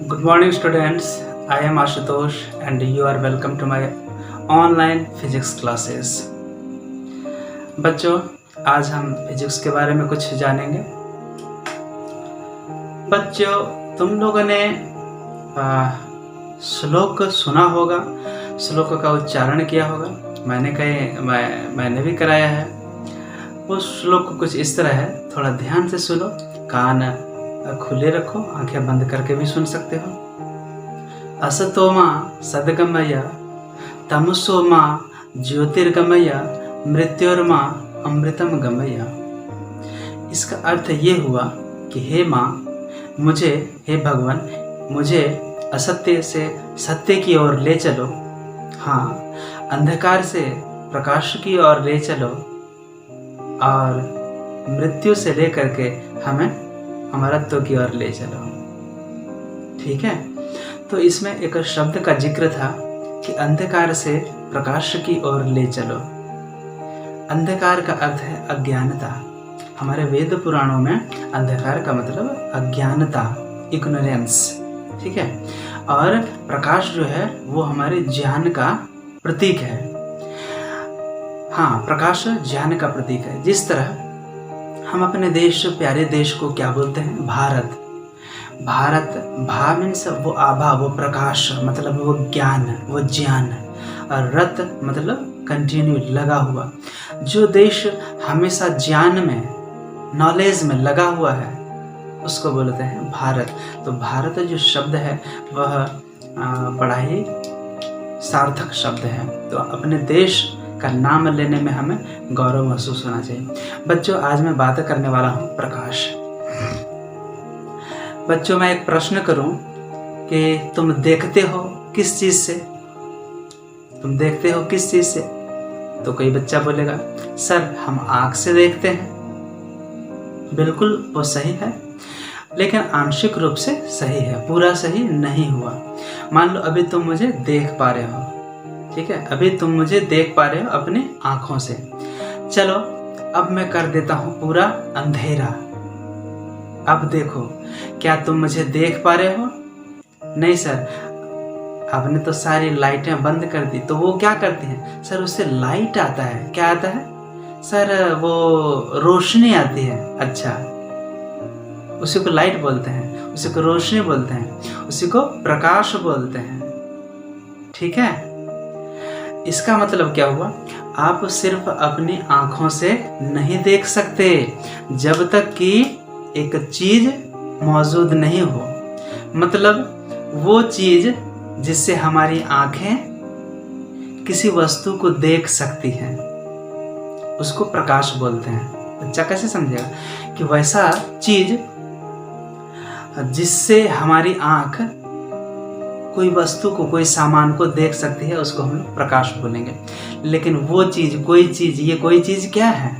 Good morning, students. I am Ashutosh, and you are welcome to my online physics classes. बच्चों, आज हम physics के बारे में कुछ जानेंगे। बच्चों, तुम लोगों ने श्लोक सुना होगा, श्लोक का उच्चारण किया होगा। मैंने भी कराया है। वो श्लोक कुछ इस तरह है, थोड़ा ध्यान से सुनो, कान खुले रखो, आंखें बंद करके भी सुन सकते हो। असतोमा सद्गमय, तमसोमा ज्योतिर्गमय, मृत्योर्मा अमृतम गमय। इसका अर्थ ये हुआ कि हे माँ, हे भगवान, मुझे असत्य से सत्य की ओर ले चलो। हाँ, अंधकार से प्रकाश की ओर ले चलो और मृत्यु से लेकर के हमें अमरत्व की ओर ले चलो। ठीक है, तो इसमें एक शब्द का जिक्र था कि अंधकार से प्रकाश की ओर ले चलो। अंधकार का अर्थ है अज्ञानता। हमारे वेद पुराणों में अंधकार का मतलब अज्ञानता, इग्नोरेंस। ठीक है, और प्रकाश जो है वो हमारे ज्ञान का प्रतीक है। हाँ, प्रकाश ज्ञान का प्रतीक है। जिस तरह हम अपने देश, प्यारे देश को क्या बोलते हैं? भारत। भारत, भा मीन्स वो आभा, वो प्रकाश, मतलब वो ज्ञान, वो ज्ञान। और रत मतलब कंटिन्यू, लगा हुआ। जो देश हमेशा ज्ञान में, नॉलेज में लगा हुआ है, उसको बोलते हैं भारत। तो भारत जो शब्द है वह बड़ा ही सार्थक शब्द है। तो अपने देश का नाम लेने में हमें गौरव महसूस होना चाहिए। बच्चों, आज मैं बात करने वाला हूँ प्रकाश। बच्चों, मैं एक प्रश्न करूं कि तुम देखते हो किस चीज से? तुम देखते हो किस चीज से? तो कोई बच्चा बोलेगा, सर हम आंख से देखते हैं। बिल्कुल वो सही है, लेकिन आंशिक रूप से सही है, पूरा सही नहीं हुआ। मान लो अभी तुम मुझे देख पा रहे हो, ठीक है, अभी तुम मुझे देख पा रहे हो अपनी आंखों से। चलो अब मैं कर देता हूं पूरा अंधेरा। अब देखो, क्या तुम मुझे देख पा रहे हो? नहीं सर, आपने तो सारी लाइटें बंद कर दी। तो वो क्या करती हैं? सर उससे लाइट आता है। क्या आता है? सर वो रोशनी आती है। अच्छा, उसी को लाइट बोलते हैं, उसी को रोशनी बोलते हैं, उसी को प्रकाश बोलते हैं। ठीक है, इसका मतलब क्या हुआ? आप सिर्फ अपनी आंखों से नहीं देख सकते जब तक कि एक चीज मौजूद नहीं हो। मतलब वो चीज जिससे हमारी आंखें किसी वस्तु को देख सकती हैं, उसको प्रकाश बोलते हैं। बच्चा कैसे समझेगा कि वैसा चीज जिससे हमारी आंख कोई वस्तु को, कोई सामान को देख सकती है, उसको हम लोग प्रकाश बोलेंगे। लेकिन वो चीज, कोई चीज, ये कोई चीज क्या है?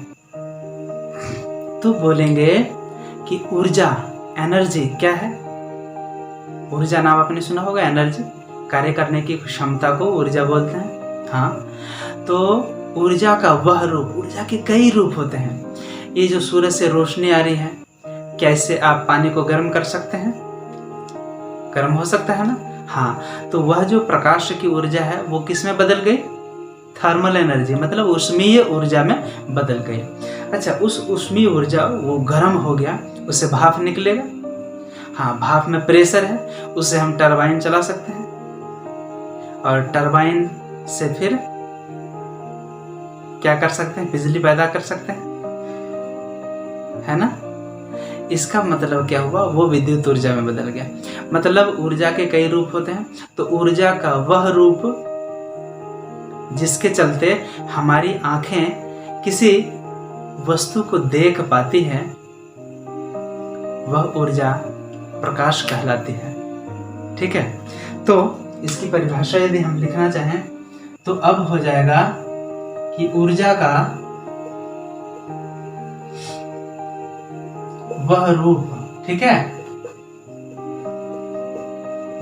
तो बोलेंगे कि ऊर्जा, एनर्जी। क्या है? ऊर्जा नाम आपने सुना होगा, एनर्जी, कार्य करने की क्षमता को ऊर्जा बोलते हैं। हाँ, तो ऊर्जा का वह रूप, ऊर्जा के कई रूप होते हैं। ये जो सूरज से रोशनी आ रही है, कैसे आप पानी को गर्म कर सकते हैं? गर्म हो सकता है ना? हाँ, तो वह जो प्रकाश की ऊर्जा है वो किस में बदल गई? थर्मल एनर्जी, मतलब उष्मीय ऊर्जा में बदल गई। अच्छा, उस उष्मीय ऊर्जा वो गर्म हो गया, उससे भाप निकलेगा। हाँ, भाप में प्रेशर है, उससे हम टरबाइन चला सकते हैं, और टरबाइन से फिर क्या कर सकते हैं? बिजली पैदा कर सकते हैं, है ना? इसका मतलब क्या हुआ? वो विद्युत ऊर्जा में बदल गया। मतलब ऊर्जा के कई रूप होते हैं, तो ऊर्जा का वह रूप जिसके चलते हमारी आंखें किसी वस्तु को देख पाती है, वह ऊर्जा प्रकाश कहलाती है। ठीक है, तो इसकी परिभाषा यदि हम लिखना चाहें तो अब हो जाएगा कि ऊर्जा का वह रूप, ठीक है,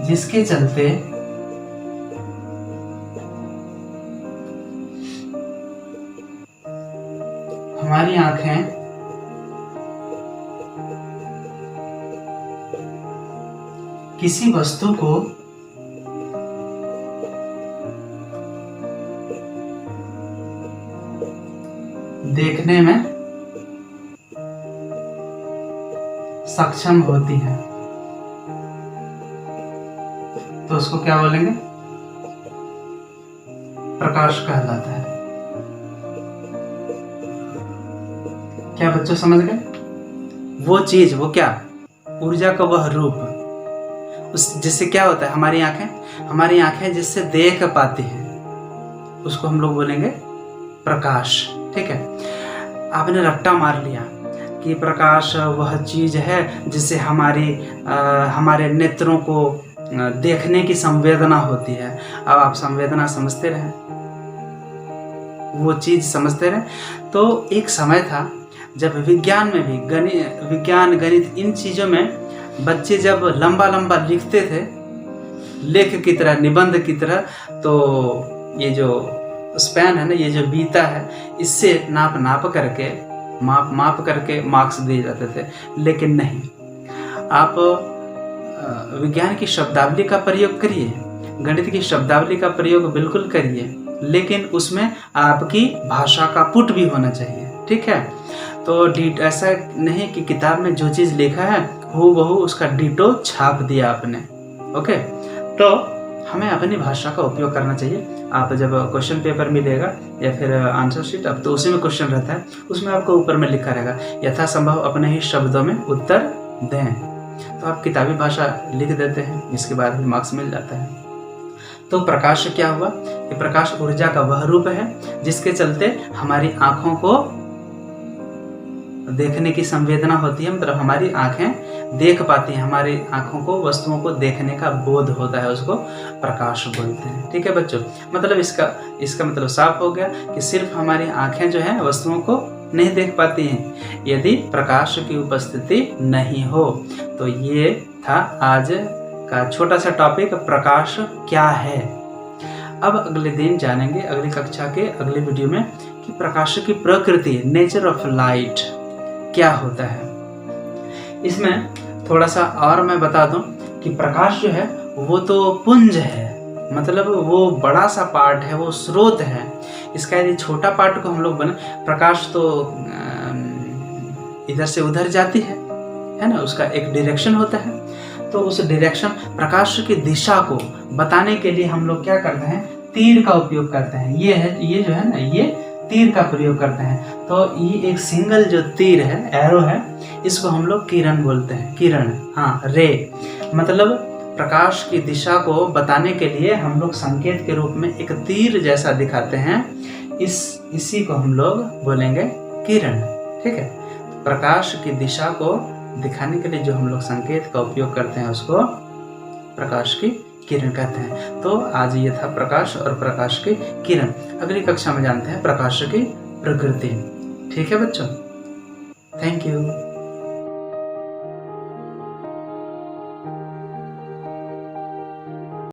जिसके चलते हमारी आंखें किसी वस्तु को देखने में सक्षम होती है तो उसको क्या बोलेंगे? प्रकाश कहलाता है। क्या बच्चों समझ गए? वो चीज, वो क्या, ऊर्जा का वह रूप, उस जिससे क्या होता है, हमारी आंखें जिससे देख पाती हैं उसको हम लोग बोलेंगे प्रकाश। ठीक है, आपने रट्टा मार लिया कि प्रकाश वह चीज है जिससे हमारे नेत्रों को देखने की संवेदना होती है। अब आप संवेदना समझते रहे, वो चीज समझते रहे। तो एक समय था जब विज्ञान में भी विज्ञान गणित इन चीजों में बच्चे जब लंबा लंबा लिखते थे लेख की तरह, निबंध की तरह, तो ये जो स्पैन है ना, ये जो बीता है, इससे माप करके मार्क्स दिए जाते थे। लेकिन नहीं, आप विज्ञान की शब्दावली का प्रयोग करिए, गणित की शब्दावली का प्रयोग बिल्कुल करिए, लेकिन उसमें आपकी भाषा का पुट भी होना चाहिए। ठीक है, तो ऐसा नहीं कि किताब में जो चीज़ लिखा है हूबहू उसका डिटो छाप दिया आपने। ओके, तो हमें अपनी भाषा का उपयोग करना चाहिए। आप जब क्वेश्चन पेपर मिलेगा या फिर आंसर शीट, अब तो उसी में क्वेश्चन रहता है, उसमें आपको ऊपर में लिखा रहेगा यथासंभव अपने ही शब्दों में उत्तर दें। तो आप किताबी भाषा लिख देते हैं, इसके बाद भी मार्क्स मिल जाता है। तो प्रकाश क्या हुआ? कि प्रकाश ऊर्जा का वह रूप है जिसके चलते हमारी आंखों को देखने की संवेदना होती है, मतलब हमारी आंखें देख पाती हैं, हमारी आंखों को वस्तुओं को देखने का बोध होता है, उसको प्रकाश बोलते हैं। ठीक है बच्चों, मतलब इसका मतलब साफ हो गया कि सिर्फ हमारी आंखें जो है वस्तुओं को नहीं देख पाती हैं यदि प्रकाश की उपस्थिति नहीं हो। तो ये था आज का छोटा सा टॉपिक, प्रकाश क्या है। अब अगले दिन जानेंगे, अगली कक्षा के अगले वीडियो में, कि प्रकाश की प्रकृति, नेचर ऑफ लाइट क्या होता है। इसमें थोड़ा सा और मैं बता दूं कि प्रकाश जो है वो तो पुंज है, मतलब वो बड़ा सा पार्ट है, वो स्रोत है। इसका यदि छोटा पार्ट को हम लोग बने, प्रकाश तो इधर से उधर जाती है ना, उसका एक डायरेक्शन होता है। तो उस डायरेक्शन, प्रकाश की दिशा को बताने के लिए हम लोग क्या करते हैं? तीर का उपयोग करते हैं। ये जो है ना, ये तीर का प्रयोग करते हैं। तो ये एक सिंगल जो तीर है, एरो है, इसको हम लोग किरण बोलते हैं। किरण, हाँ, रे, मतलब प्रकाश की दिशा को बताने के लिए हम लोग संकेत के रूप में एक तीर जैसा दिखाते हैं, इसी को हम लोग बोलेंगे किरण। ठीक है, प्रकाश की दिशा को दिखाने के लिए जो हम लोग संकेत का उपयोग करते हैं उसको प्रकाश की किरण कहते हैं। तो आज ये था प्रकाश और प्रकाश की किरण। अगली कक्षा में जानते हैं प्रकाश की प्रकृति। ठीक है बच्चों, थैंक यू।